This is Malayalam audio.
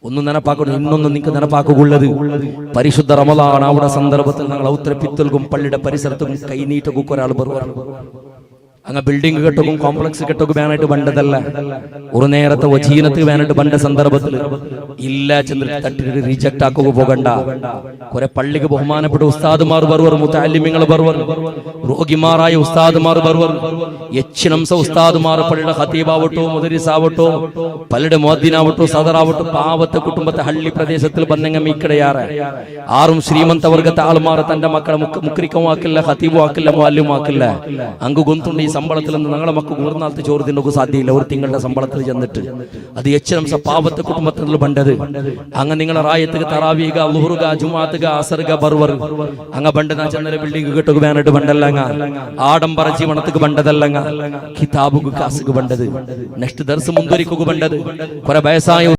ഒന്ന് നനപ്പാക്കണം, ഇന്നൊന്നും നിങ്ങൾക്ക് നനപ്പാക്കുള്ളത് പരിശുദ്ധ റമളാൻ അവിടെ സന്ദർഭത്തിൽ ഞങ്ങൾ ഔത്രപ്പിത്തൽക്കും പള്ളിയുടെ പരിസരത്തും കൈനീട്ടക്കും ഒരാൾ പറഞ്ഞു അങ്ങ് ബിൽഡിംഗ് കെട്ടക്കും കോംപ്ലക്സ് കെട്ടക്കും വേനായിട്ട് പണ്ടതല്ല ഒരു നേരത്തെ വചീനത്ത് വേനായിട്ട് പണ്ട സന്ദർഭത്തിൽ ഇല്ല ചന്ദ്ര തട്ടിട്ട് റിജക്ട് ആക്കുക പോകണ്ട. കുറെ പള്ളിക്ക് ബഹുമാനപ്പെട്ട ഉസ്താദുമാർ ബർവർ, മുതഅല്ലിമീങ്ങൾ ബർവർ, രോഗിമാരായ ഉസ്താദുമാർ ബർവർ, യച്ചിനംസ ഉസ്താദുമാർ പള്ളിയുടെ ഖതീബാവട്ടോ മുദരിസാവട്ടോ പള്ളിയുടെ മുഅദ്ദിനാവട്ടോ സദറാവട്ടോ പാവത്തെ കുടുംബത്തെ ഹള്ളി പ്രദേശത്തിൽ ബന്നെങ്ങ മീക്കടയാറ് ആറും ശ്രീമന്ത വർഗത്തെ ആൾമാർ തന്റെ മക്കളെ മുക്രിക്കും ആക്കില്ല, ഖതീബും ആക്കില്ല, മുഅല്ലിമും ആക്കില്ല. അങ്ങ് ഗൊന്തുണ്ട് ഈ ശമ്പളത്തിൽ നിന്ന് ഞങ്ങളെ മക്കൾ മൂർനാളത്തെ ചോറ് തിന്നൊക്കെ സാധ്യയില്ല. ഒരു തിങ്കളുടെ ശമ്പളത്തിൽ ചെന്നിട്ട് അത് യച്ചനംസ പാവത്തെ കുടുംബത്തിൽ ബണ്ടത് അങ്ങ് നിങ്ങളെ റായത്തുക തറാവീക ളുഹുറുക ജുമാഅത്തുക അസറുക ബർവർ അങ്ങ് ബണ്ടന ചെന്നലെ ബിൽഡിംഗ് കെട്ടുക വേനായിട്ട് ബണ്ടല്ലങ്ങ ആഡംബര ജീവനത്തുക്ക് ബണ്ടതല്ലങ്ങ കിതാബുക കാസുക ബണ്ടത് നെക്സ്റ്റ് ദർസ് മുന്തുരിക്കുക ബണ്ടത് കുറെ വയസ്സായ